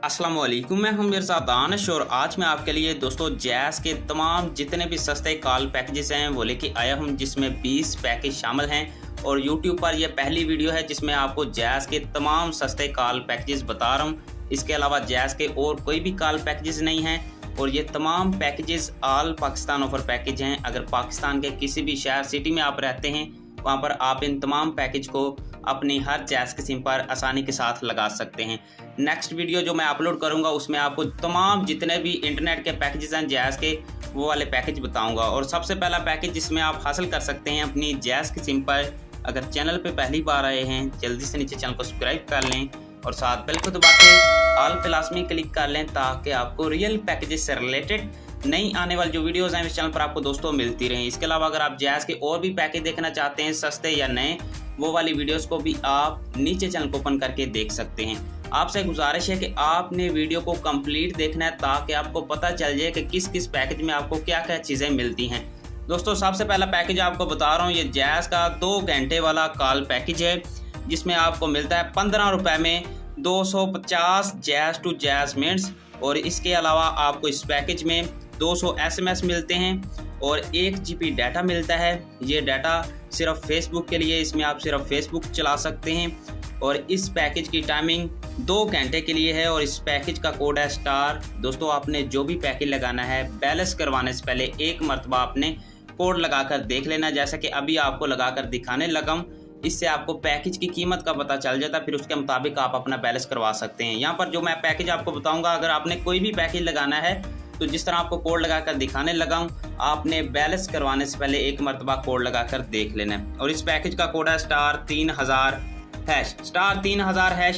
अस्सलाम वालेकुम, मैं हूं मिर्ज़ा दानिश और आज मैं आपके लिए दोस्तों जैज़ के तमाम जितने भी सस्ते कॉल पैकेजेस हैं वो लेके आया हूं, जिसमें 20 पैकेज शामिल हैं। और YouTube पर यह पहली वीडियो है जिसमें आपको जैज़ के तमाम सस्ते कॉल पैकेजेस बता रहा हूं। इसके अलावा जैज़ के और कोई भी कॉल पैकेजेस नहीं हैं और ये तमाम packages all Pakistan offer package हैं। अगर पाकिस्तान के किसी भी शहर सिटी में आप रहते हैं वहाँ पर आप इन तमाम पैकेज को अपनी हर जैज़ की सिम पर आसानी के साथ लगा सकते हैं। नेक्स्ट वीडियो जो मैं अपलोड करूंगा उसमें आपको तमाम जितने भी इंटरनेट के पैकेजेस हैं जैज़ के वो वाले पैकेज बताऊंगा। और सबसे पहला पैकेज जिसमें आप हासिल कर सकते हैं अपनी जैज़ की सिम पर, अगर चैनल पे पहली बार आए हैं जल्दी से नीचे चैनल को सब्सक्राइब कर लें और साथ बेल को दबा के ऑल पे लाजमी क्लिक कर लें ताकि आपको रियल पैकेजेस से रिलेटेड नई आने वाली जो वीडियोस हैं इस चैनल पर आपको दोस्तों मिलती रहें। इसके अलावा अगर आप जैज़ के और भी पैकेज देखना चाहते हैं सस्ते या नए, वो वाली वीडियोस को भी आप नीचे चैनल को ओपन करके देख सकते हैं। आपसे गुजारिश है कि आपने वीडियो को कंप्लीट देखना है ताकि आपको पता चल जाए कि किस किस पैकेज में आपको क्या क्या चीज़ें मिलती हैं। दोस्तों सबसे पहला पैकेज आपको बता रहा हूँ, ये जैज़ का 2 घंटे वाला कॉल पैकेज है जिसमें आपको मिलता है 15 रुपये में 250 जैज़ टू जैज़ मिनट्स। और इसके अलावा आपको इस पैकेज में 200 SMS मिलते हैं और 1 GB डाटा मिलता है। ये डाटा सिर्फ फेसबुक के लिए, इसमें आप सिर्फ फेसबुक चला सकते हैं। और इस पैकेज की टाइमिंग 2 घंटे के लिए है और इस पैकेज का कोड है स्टार। दोस्तों आपने जो भी पैकेज लगाना है बैलेंस करवाने से पहले एक मरतबा आपने कोड लगाकर देख लेना, जैसा कि अभी आपको लगाकर दिखाने लगा हूं। इससे आपको पैकेज की कीमत का पता चल जाता है, फिर उसके मुताबिक आप अपना बैलेंस करवा सकते हैं। यहाँ पर जो मैं पैकेज आपको बताऊंगा, अगर आपने कोई भी पैकेज लगाना है तो जिस तरह आपको कोड लगाकर दिखाने लगा हूँ आपने बैलेंस करवाने से पहले एक मरतबा कोड लगाकर देख लेना है। और इस पैकेज का कोड है स्टार 3000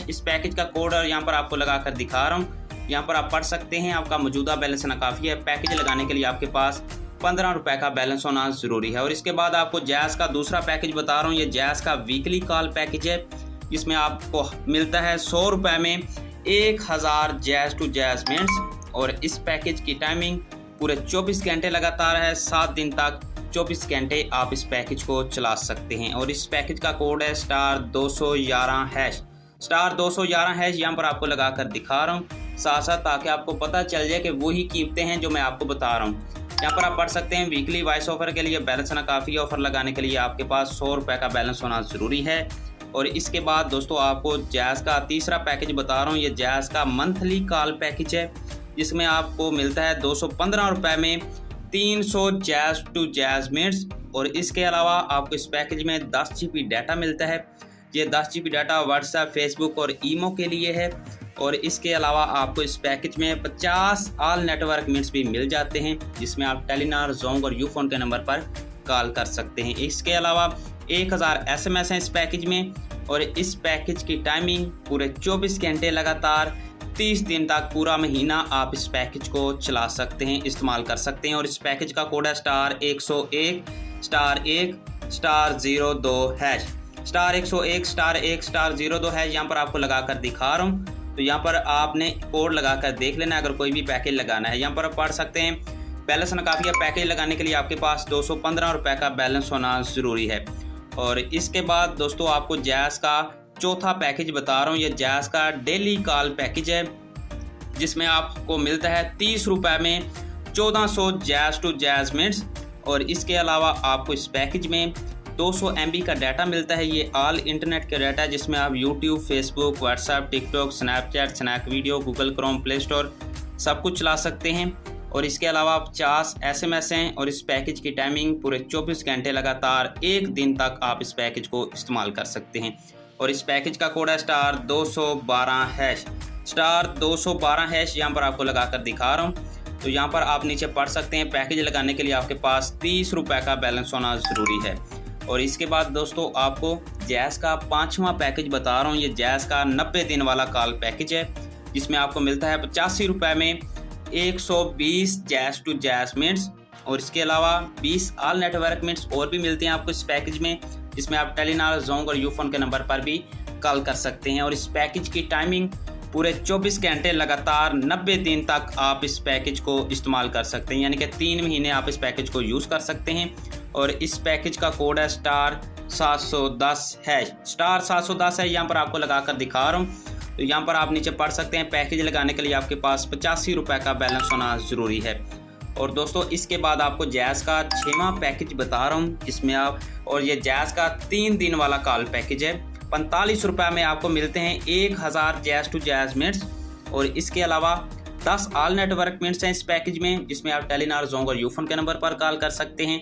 #, इस पैकेज का कोड और यहाँ पर आपको लगाकर दिखा रहा हूँ। यहाँ पर आप पढ़ सकते हैं आपका मौजूदा बैलेंस ना काफ़ी है। पैकेज लगाने के लिए आपके पास 15 रुपये का बैलेंस होना ज़रूरी है। और इसके बाद आपको जैज़ का दूसरा पैकेज बता रहा हूँ, ये जैज़ का वीकली कॉल पैकेज है जिसमें आपको मिलता है 100 रुपये में 1000 जैज़ टू जैज़ मिनट्स। और इस पैकेज की टाइमिंग पूरे 24 घंटे लगातार है, 7 दिन तक 24 घंटे आप इस पैकेज को चला सकते हैं। और इस पैकेज का कोड है स्टार 211#, यहाँ पर आपको लगाकर दिखा रहा हूँ साथ साथ ताकि आपको पता चल जाए कि वही कीमतें हैं जो मैं आपको बता रहा हूँ। यहाँ पर आप पढ़ सकते हैं वीकली वॉइस ऑफर के लिए बैलेंस ना काफ़ी, ऑफर लगाने के लिए आपके पास 100 रुपये का बैलेंस होना ज़रूरी है। और इसके बाद दोस्तों आपको जैज़ का तीसरा पैकेज बता रहा हूँ, ये जैज़ का मंथली कॉल पैकेज है जिसमें आपको मिलता है 215 रुपये में 300 जैज़ टू जैज़ मिनट्स। और इसके अलावा आपको इस पैकेज में 10 GB डाटा मिलता है। ये 10 GB डाटा व्हाट्सएप, फेसबुक और ईमो के लिए है। और इसके अलावा आपको इस पैकेज में 50 ऑल नेटवर्क मिनट्स भी मिल जाते हैं जिसमें आप टेलीनॉर, जोंग और यूफोन के नंबर पर कॉल कर सकते हैं। इसके अलावा 1000 SMS हैं इस पैकेज में। और इस पैकेज की टाइमिंग पूरे 24 घंटे लगातार 30 दिन तक पूरा महीना आप इस पैकेज को चला सकते हैं, इस्तेमाल कर सकते हैं। और इस पैकेज का कोड है स्टार 101*02#, यहाँ पर आपको लगाकर दिखा रहा हूँ। तो यहाँ पर आपने कोड लगाकर देख लेना अगर कोई भी पैकेज लगाना है। यहाँ पर आप पढ़ सकते हैं बैलेंस ना काफ़ी है, पैकेज लगाने के लिए आपके पास 215 रुपये का बैलेंस होना ज़रूरी है। और इसके बाद दोस्तों आपको जैज़ का चौथा पैकेज बता रहा हूँ, ये जैज़ का डेली कॉल पैकेज है जिसमें आपको मिलता है 30 रुपये में 1400 जैज़ टू जैज़ मिनट्स। और इसके अलावा आपको इस पैकेज में 200 MB का डाटा मिलता है। ये ऑल इंटरनेट का डाटा है जिसमें आप YouTube, Facebook, WhatsApp, TikTok, Snapchat, snack video, Google Chrome, Play Store सब कुछ चला सकते हैं। और इसके अलावा 50 SMS हैं और इस पैकेज की टाइमिंग पूरे 24 घंटे लगातार 1 दिन तक आप इस पैकेज को इस्तेमाल कर सकते हैं। और इस पैकेज का कोड है स्टार 212#, यहाँ पर आपको लगाकर दिखा रहा हूँ। तो यहाँ पर आप नीचे पढ़ सकते हैं पैकेज लगाने के लिए आपके पास 30 रुपये का बैलेंस होना ज़रूरी है। और इसके बाद दोस्तों आपको जैज़ का 5वां पैकेज बता रहा हूँ, ये जैज़ का 90 दिन वाला कॉल पैकेज है जिसमें आपको मिलता है 85 रुपये में 120 जैज़ टू जैज़ मिनट्स। और इसके अलावा 20 ऑल नेटवर्क मिनट्स और भी मिलते हैं आपको इस पैकेज में जिसमें आप टेलीनॉर, जोंग और यूफोन के नंबर पर भी कॉल कर सकते हैं। और इस पैकेज की टाइमिंग पूरे 24 घंटे लगातार 90 दिन तक आप इस पैकेज को इस्तेमाल कर सकते हैं, यानी कि 3 महीने आप इस पैकेज को यूज़ कर सकते हैं। और इस पैकेज का कोड है स्टार 710 है, यहाँ पर आपको लगाकर दिखा रहा हूँ। तो यहाँ पर आप नीचे पढ़ सकते हैं पैकेज लगाने के लिए आपके पास 85 रुपये का बैलेंस होना ज़रूरी है। और दोस्तों इसके बाद आपको जैज़ का 6वां पैकेज बता रहा हूँ, जिसमें आप और ये जैज़ का 3 दिन वाला कॉल पैकेज है। 45 रुपये में आपको मिलते हैं 1000 जैज़ टू जैज़ मिनट्स, और इसके अलावा 10 ऑल नेटवर्क मिनट्स हैं इस पैकेज में, जिसमें आप टेलीनॉर, जोंग और यूफोन के नंबर पर कॉल कर सकते हैं।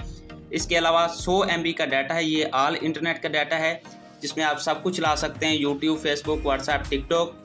इसके अलावा 100 MB का डाटा है, ये ऑल इंटरनेट का डाटा है, जिसमें आप सब कुछ चला सकते हैं, यूट्यूब, फेसबुक, व्हाट्सएप, टिकटॉक।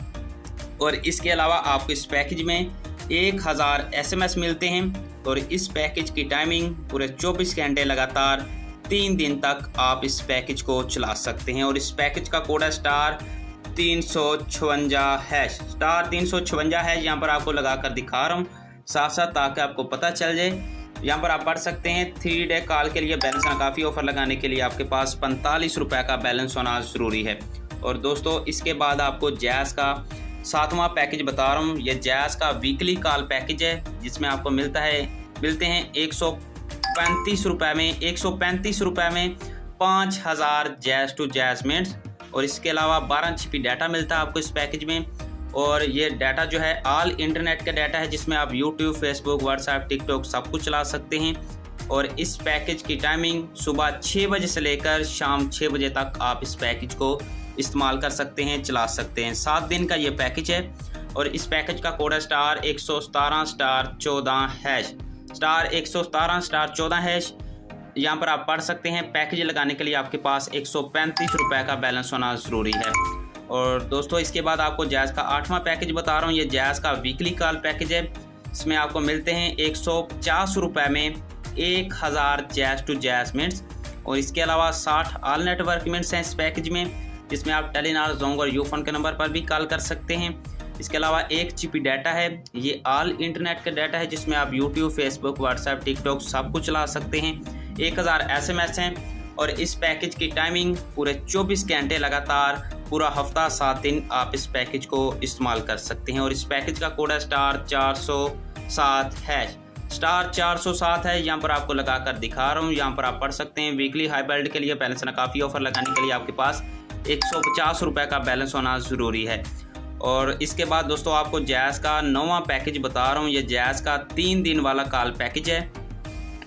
और इसके अलावा आपको इस पैकेज में 1000 SMS मिलते हैं, और इस पैकेज की टाइमिंग पूरे 24 घंटे लगातार 3 दिन तक आप इस पैकेज को चला सकते हैं। और इस पैकेज का कोड है *356#, *356 है। यहाँ पर आपको लगा कर दिखा रहा हूँ साथ साथ, ताकि आपको पता चल जाए। यहाँ पर आप पढ़ सकते हैं 3 डे कॉल के लिए बैलेंस काफ़ी ऑफर लगाने के लिए आपके पास 45 रुपये का बैलेंस होना ज़रूरी है। और दोस्तों इसके बाद आपको जैज़ का 7वां पैकेज बता रहा हूँ। ये जैज़ का वीकली कॉल पैकेज है, जिसमें आपको मिलते हैं 135 रुपये में 5000 जैज़ टू जैज़ मिनट्स, और इसके अलावा 12 GB डाटा मिलता है आपको इस पैकेज में। और ये डाटा जो है ऑल इंटरनेट का डाटा है, जिसमें आप यूट्यूब, फेसबुक, व्हाट्सएप, टिकटॉक सब कुछ चला सकते हैं। और इस पैकेज की टाइमिंग सुबह 6 बजे से लेकर शाम 6 बजे तक आप इस पैकेज को इस्तेमाल कर सकते हैं, चला सकते हैं। 7 दिन का ये पैकेज है, और इस पैकेज का कोड है *117*14#, यहाँ पर आप पढ़ सकते हैं। पैकेज लगाने के लिए आपके पास 135 रुपये का बैलेंस होना ज़रूरी है। और दोस्तों इसके बाद आपको जैज़ का 8वां पैकेज बता रहा हूँ। ये जैज़ का वीकली कॉल पैकेज है, इसमें आपको मिलते हैं 150 रुपये में 1000 जैज़ टू जैज़ मिनट्स, और इसके अलावा 60 ऑल नेटवर्क मिनट्स हैं इस पैकेज में, जिसमें आप टेलीनॉर, जोंग और यूफोन के नंबर पर भी कॉल कर सकते हैं। इसके अलावा 1 GB डाटा है, ये ऑल इंटरनेट का डाटा है, जिसमें आप यूट्यूब, फेसबुक, व्हाट्सएप, टिकटॉक सब कुछ चला सकते हैं। 1000 SMS हैं, और इस पैकेज की टाइमिंग पूरे 24 घंटे लगातार पूरा हफ्ता 7 दिन आप इस पैकेज को इस्तेमाल कर सकते हैं। और इस पैकेज का कोड है *407 है। यहाँ पर आपको लगा कर दिखा रहा हूँ, यहाँ पर आप पढ़ सकते हैं। वीकली हाइब्रिड के लिए बैलेंस काफ़ी ऑफर लगाने के लिए आपके पास 150 रुपये का बैलेंस होना ज़रूरी है। और इसके बाद दोस्तों आपको जैज़ का 9वां पैकेज बता रहा हूँ। ये जैज़ का 3 दिन वाला कॉल पैकेज है,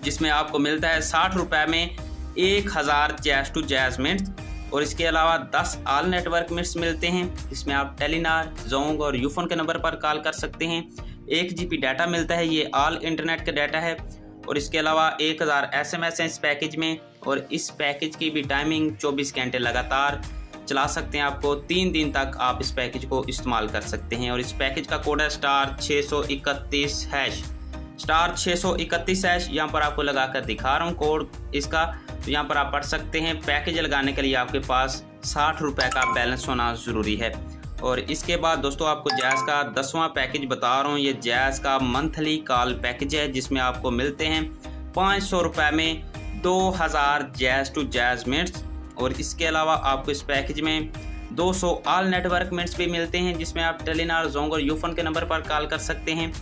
जिसमें आपको मिलता है 60 रुपये में 1000 जैज़ टू जैज़ मिनट्स, और इसके अलावा 10 ऑल नेटवर्क मिनट्स मिलते हैं, जिसमें आप टेलीनॉर, जोंग और यूफोन के नंबर पर कॉल कर सकते हैं। 1 GB डाटा मिलता है, ये ऑल इंटरनेट का डाटा है, और इसके अलावा 1000 SMS हैं इस पैकेज में। और इस पैकेज की भी टाइमिंग 24 घंटे लगातार चला सकते हैं। आपको 3 दिन तक आप इस पैकेज को इस्तेमाल कर सकते हैं। और इस पैकेज का कोड है *631#, यहाँ पर आपको लगा कर दिखा रहा हूँ कोड इसका। तो यहाँ पर आप पढ़ सकते हैं। पैकेज लगाने के लिए आपके पास 60 रुपये का बैलेंस होना ज़रूरी है। और इसके बाद दोस्तों आपको जैज़ का 10वां पैकेज बता रहा हूँ। ये जैज़ का मंथली कॉल पैकेज है, जिसमें आपको मिलते हैं 500 रुपये में 2000 जैज़ टू जैज़ मिनट्स, और इसके अलावा आपको इस पैकेज में 200 ऑल नेटवर्क मिनट्स भी मिलते हैं, जिसमें आप टेलीनॉर, जोंग और यूफोन के नंबर पर कॉल कर सकते हैं।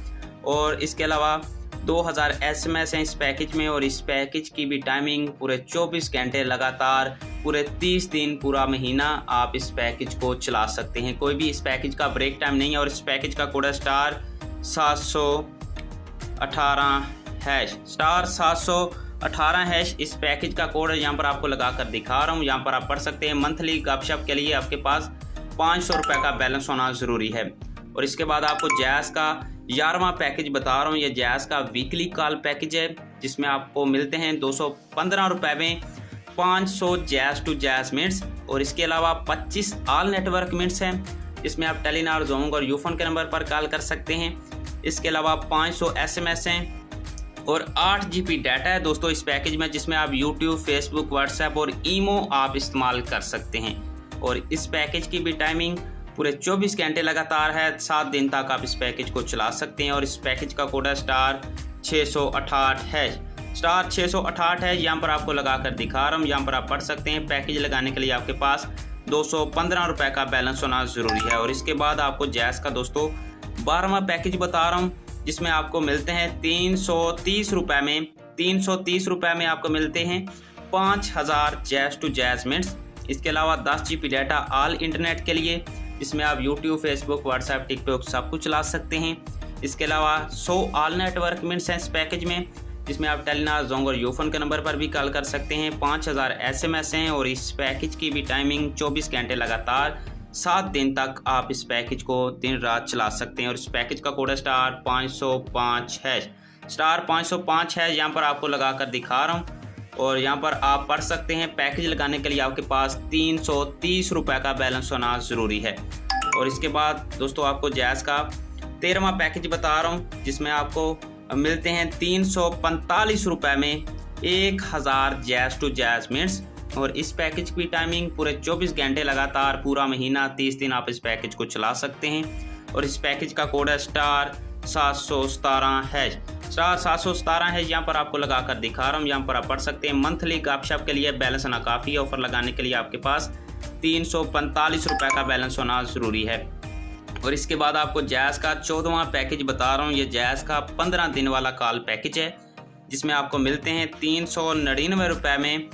और इसके अलावा 2000 SMS हैं इस पैकेज में, और इस पैकेज की भी टाइमिंग पूरे 24 घंटे लगातार पूरे 30 दिन पूरा महीना आप इस पैकेज को चला सकते हैं। कोई भी इस पैकेज का ब्रेक टाइम नहीं है। और इस पैकेज का कोड है *718#, इस पैकेज का कोड है, यहाँ पर आपको लगा कर दिखा रहा हूँ। यहाँ पर आप पढ़ सकते हैं। मंथली गपशप के लिए आपके पास 500 रुपये का बैलेंस होना ज़रूरी है। और इसके बाद आपको जैज़ का 11वां पैकेज बता रहा हूँ। ये जैज़ का वीकली कॉल पैकेज है, जिसमें आपको मिलते हैं 215 रुपये में 500 जैज़ टू जैज़ मिनट्स, और इसके अलावा 25 ऑल नेटवर्क मिनट्स हैं, जिसमें आप टेलीनॉर, जोंग और यूफोन के नंबर पर कॉल कर सकते हैं। इसके अलावा 500 SMS हैं, और 8 GB डाटा है दोस्तों इस पैकेज में, जिसमें आप यूट्यूब, फेसबुक, व्हाट्सएप और ईमो आप इस्तेमाल कर सकते हैं। और इस पैकेज की भी टाइमिंग पूरे 24 घंटे लगातार है, 7 दिन तक आप इस पैकेज को चला सकते हैं। और इस पैकेज का कोड है *668 है। यहाँ पर आपको लगा कर दिखा रहा हूँ, यहाँ पर आप पढ़ सकते हैं। पैकेज लगाने के लिए आपके पास 215 रुपये का बैलेंस होना ज़रूरी है। और इसके बाद आपको जैज़ का दोस्तों 12वां पैकेज बता रहा हूँ, जिसमें आपको मिलते हैं 330 रुपये में आपको मिलते हैं 5000 जैज़ टू जैज़ मिनट्स। इसके अलावा 10 GB डाटा ऑल इंटरनेट के लिए, जिसमें आप यूट्यूब, फेसबुक, व्हाट्सएप, टिकटॉक सब कुछ चला सकते हैं। इसके अलावा 100 ऑल नेटवर्क मिनट्स हैं इस पैकेज में, जिसमें आप टेलीनॉर, जोंग और यूफोन के नंबर पर भी कॉल कर सकते हैं। 5000 SMS हैं और इस पैकेज की भी टाइमिंग 24 घंटे लगातार 7 दिन तक आप इस पैकेज को दिन रात चला सकते हैं। और इस पैकेज का कोड है *505#। *505# यहाँ पर आपको लगा कर दिखा रहा हूँ और यहाँ पर आप पढ़ सकते हैं। पैकेज लगाने के लिए आपके पास 330 रुपये का बैलेंस होना ज़रूरी है। और इसके बाद दोस्तों आपको जैज़ का 13वां पैकेज बता रहा हूँ, जिसमें आपको मिलते हैं 345 रुपये में 1000 जैज़ टू जैज़ मिनट्स। और इस पैकेज की टाइमिंग पूरे 24 घंटे लगातार पूरा महीना 30 दिन आप इस पैकेज को चला सकते हैं। और इस पैकेज का कोड है *717#। *717# यहाँ पर आपको लगा कर दिखा रहा हूँ। यहाँ पर आप पढ़ सकते हैं। मंथली गपशप के लिए बैलेंस होना काफ़ी है। ऑफर लगाने के लिए आपके पास 345 रुपये का बैलेंस होना ज़रूरी है। और इसके बाद आपको जैज़ का 14वां पैकेज बता रहा हूँ। ये जैज़ का 15 दिन वाला कॉल पैकेज है, जिसमें आपको मिलते हैं 399 रुपये में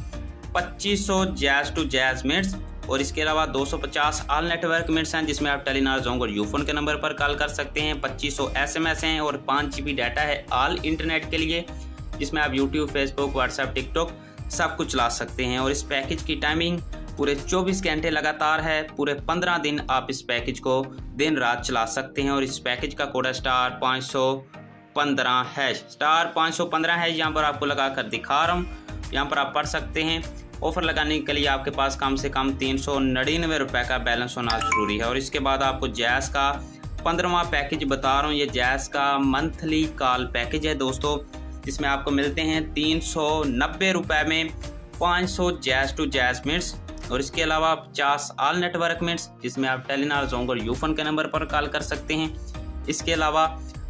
2500 जैज़ टू जैज़ मिनट्स। और इसके अलावा 250 ऑल नेटवर्क मिनट्स हैं, जिसमें आप टेलीनॉर, जोंग और यूफोन के नंबर पर कॉल कर सकते हैं। 2500 SMS हैं और 5 GB डाटा है ऑल इंटरनेट के लिए, जिसमें आप यूट्यूब, फेसबुक, व्हाट्सएप, टिकटॉक सब कुछ चला सकते हैं। और इस पैकेज की टाइमिंग पूरे 24 घंटे लगातार है। पूरे 15 दिन आप इस पैकेज को दिन रात चला सकते हैं। और इस पैकेज का कोड है *515#। *515# यहाँ पर आपको लगा कर दिखा रहा हूँ। यहाँ पर आप पढ़ सकते हैं। ऑफर लगाने के लिए आपके पास कम से कम 399 रुपये का बैलेंस होना ज़रूरी है। और इसके बाद आपको जैज़ का 15वां पैकेज बता रहा हूँ। ये जैज़ का मंथली कॉल पैकेज है दोस्तों, जिसमें आपको मिलते हैं 390 रुपये में 500 जैज़ टू जैज़ मिनट्स। और इसके अलावा 50 ऑल नेटवर्क मिनट्स, जिसमें आप टेलीनॉर, जोंग और यूफोन के नंबर पर कॉल कर सकते हैं। इसके अलावा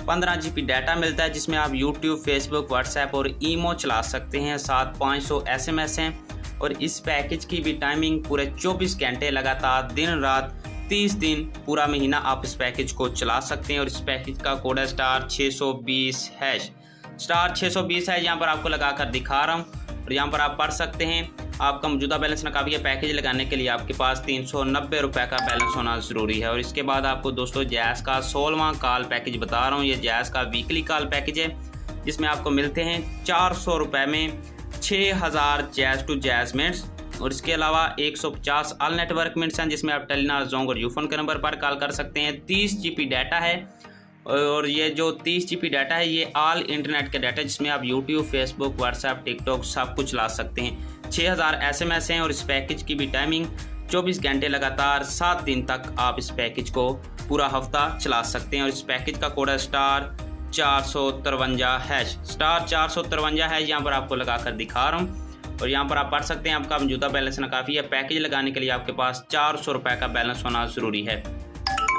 15 GB डाटा मिलता है, जिसमें आप यूट्यूब, फेसबुक, व्हाट्सएप और ईमो चला सकते हैं। 500 SMS हैं। और इस पैकेज की भी टाइमिंग पूरे 24 घंटे लगातार दिन रात 30 दिन पूरा महीना आप इस पैकेज को चला सकते हैं। और इस पैकेज का कोड है *620#। *620# यहाँ पर आपको लगा कर दिखा रहा हूँ। और यहाँ पर आप पढ़ सकते हैं। आपका मौजूदा बैलेंस ना काफ़ी है। पैकेज लगाने के लिए आपके पास 390 रुपये का बैलेंस होना ज़रूरी है। और इसके बाद आपको दोस्तों जैज़ का 16वां कॉल पैकेज बता रहा हूँ। ये जैज़ का वीकली कॉल पैकेज है, जिसमें आपको मिलते हैं 400 रुपये में 6000 जैज़ टू जैज़ मिनट्स। और इसके अलावा 150 ऑल नेटवर्क मिनट्स हैं, जिसमें आप टेलीनॉर, जोंग और यूफोन के नंबर पर कॉल कर सकते हैं। 30 GB डाटा है। और ये जो 30 GB डाटा है ये ऑल इंटरनेट का डाटा है, जिसमें आप यूट्यूब, फेसबुक, व्हाट्सएप, टिकटॉक सब कुछ चला सकते हैं। 6000 SMS हैं। और इस पैकेज की भी टाइमिंग 24 घंटे लगातार 7 दिन तक आप इस पैकेज को पूरा हफ्ता चला सकते हैं। और इस पैकेज का कोड है *453#। *453# यहाँ पर आपको लगा कर दिखा रहा हूँ। और यहाँ पर आप पढ़ सकते हैं। आपका मौजूदा बैलेंस ना काफ़ी है। पैकेज लगाने के लिए आपके पास 400 रुपये का बैलेंस होना ज़रूरी है।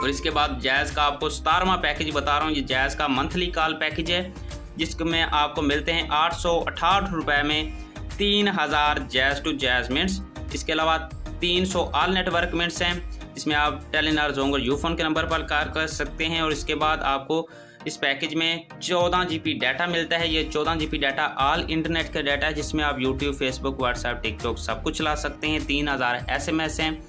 और इसके बाद जैज़ का आपको 17वां पैकेज बता रहा हूँ। ये जैज़ का मंथली कॉल पैकेज है, जिसमें आपको मिलते हैं 868 रुपये में 3000 जैज़ टू जैज़ मिनट्स। इसके अलावा 300 ऑल नेटवर्क मिनट्स हैं, जिसमें आप टेलीनॉर, जोंग और यूफोन के नंबर पर कॉल कर सकते हैं। और इसके बाद आपको इस पैकेज में 14 GB डाटा मिलता है। ये 14 GB डाटा ऑल इंटरनेट का डाटा है, जिसमें आप यूट्यूब, फेसबुक, व्हाट्सएप, टिकटॉक सब कुछ चला सकते हैं। 3000 SMS हैं।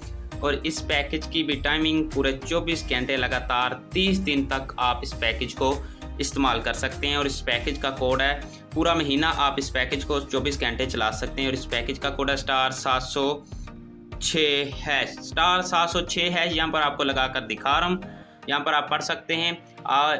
और इस पैकेज की भी टाइमिंग पूरे 24 घंटे लगातार 30 दिन तक आप इस पैकेज को इस्तेमाल कर सकते हैं। और इस पैकेज का कोड है, पूरा महीना आप इस पैकेज को 24 घंटे चला सकते हैं। और इस पैकेज का कोड है *706#। यहाँ पर आपको लगा कर दिखा रहा हूँ। यहाँ पर आप पढ़ सकते हैं।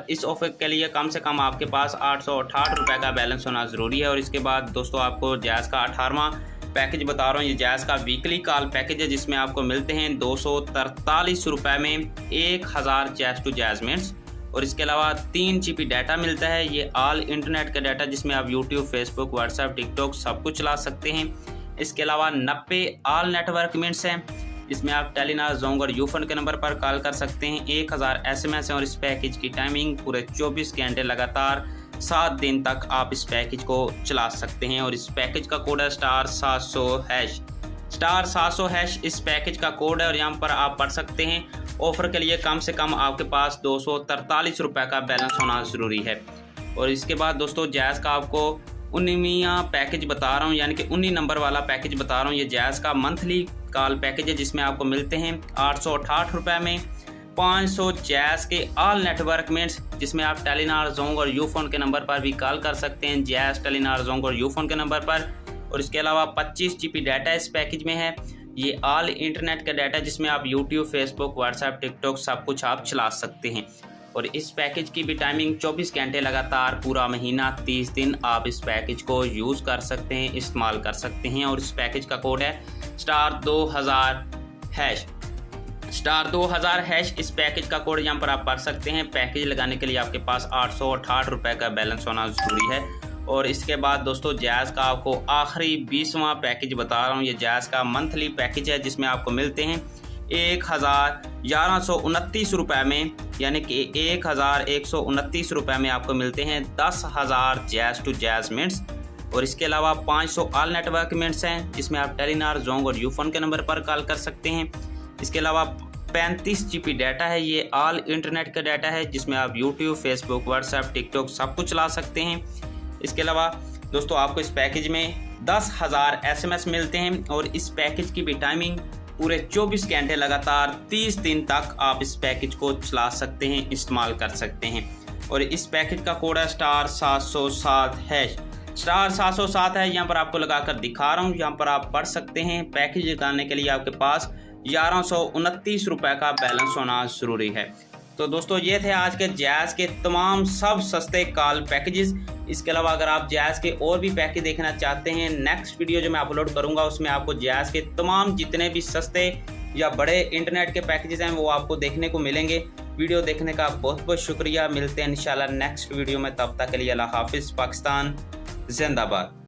इस ऑफर के लिए कम से कम आपके पास 868 रुपये का बैलेंस होना ज़रूरी है। और इसके बाद दोस्तों आपको जैज़ का 18वां पैकेज बता रहा हूँ। ये जैज़ का वीकली कॉल पैकेज है, जिसमें आपको मिलते हैं 243 रुपये में 1000 जैज़ टू जैज़ मिनट्स। और इसके अलावा 3 GB डाटा मिलता है। ये ऑल इंटरनेट का डाटा, जिसमें आप यूट्यूब, फेसबुक, व्हाट्सएप, टिकटॉक सब कुछ चला सकते हैं। इसके अलावा 90 ऑल नेटवर्क मिनट्स हैं, जिसमें आप टेलीनॉर, जोंग और यूफोन के नंबर पर कॉल कर सकते हैं। 1000 SMS है। और इस पैकेज की टाइमिंग पूरे 24 घंटे लगातार 7 दिन तक आप इस पैकेज को चला सकते हैं। और इस पैकेज का कोड है *700#। *700# इस पैकेज का कोड है। और यहाँ पर आप पढ़ सकते हैं। ऑफर के लिए कम से कम आपके पास 243 रुपये का बैलेंस होना ज़रूरी है। और इसके बाद दोस्तों जैज़ का आपको 19वां पैकेज बता रहा हूँ, यानी कि 19 नंबर वाला पैकेज बता रहा हूँ। ये जैज़ का मंथली कॉल पैकेज है, जिसमें आपको मिलते हैं 868 रुपये में 500 जैज़ के ऑल नेटवर्क मिनट्स, जिसमें आप टेलीनॉर, जोंग और यूफोन के नंबर पर भी कॉल कर सकते हैं, जैज़, टेलीनॉर, जोंग और यूफोन के नंबर पर। और इसके अलावा 25 GB डाटा इस पैकेज में है। ये ऑल इंटरनेट का डाटा, जिसमें आप यूट्यूब, फेसबुक, व्हाट्सएप, टिकटॉक सब कुछ आप चला सकते हैं। और इस पैकेज की भी टाइमिंग 24 घंटे लगातार पूरा महीना 30 दिन आप इस पैकेज को यूज़ कर सकते हैं, इस्तेमाल कर सकते हैं। और इस पैकेज का कोड है *2000#। *2000# इस पैकेज का कोड यहाँ पर आप पढ़ सकते हैं। पैकेज लगाने के लिए आपके पास 868 रुपये का बैलेंस होना ज़रूरी है। और इसके बाद दोस्तों जैज़ का आपको आखिरी 20वां पैकेज बता रहा हूँ। ये जैज़ का मंथली पैकेज है, जिसमें आपको मिलते हैं 1129 रुपये में, यानी कि 1129 रुपये में आपको मिलते हैं 10,000 जैज़ टू जैज़ मिनट्स। और इसके अलावा 500 ऑल नेटवर्क मिनट्स हैं, जिसमें आप टेलीनॉर, जोंग और यूफोन के नंबर पर कॉल कर सकते हैं। इसके अलावा 35 GB डाटा है, ये ऑल इंटरनेट का डाटा है, जिसमें आप यूट्यूब, फेसबुक, व्हाट्सएप, टिकटॉक सब कुछ चला सकते हैं। इसके अलावा दोस्तों आपको इस पैकेज में 10,000 SMS मिलते हैं। और इस पैकेज की भी टाइमिंग पूरे 24 घंटे लगातार 30 दिन तक आप इस पैकेज को चला सकते हैं, इस्तेमाल कर सकते हैं। और इस पैकेज का कोड है *707#। *707 है, यहाँ पर आपको लगाकर दिखा रहा हूँ, यहाँ पर आप पढ़ सकते हैं। पैकेज लगाने के लिए आपके पास 1129 रुपये का बैलेंस होना ज़रूरी है। तो दोस्तों ये थे आज के जैज़ के तमाम सब सस्ते कॉल पैकेजेस। इसके अलावा अगर आप जैज़ के और भी पैकेज देखना चाहते हैं, नेक्स्ट वीडियो जो मैं अपलोड करूंगा उसमें आपको जैज़ के तमाम जितने भी सस्ते या बड़े इंटरनेट के पैकेजेस हैं वो आपको देखने को मिलेंगे। वीडियो देखने का बहुत बहुत शुक्रिया। मिलते हैं इंशाल्लाह नेक्स्ट वीडियो में, तब तक के लिए अल्लाह हाफिज़। पाकिस्तान जिंदाबाद।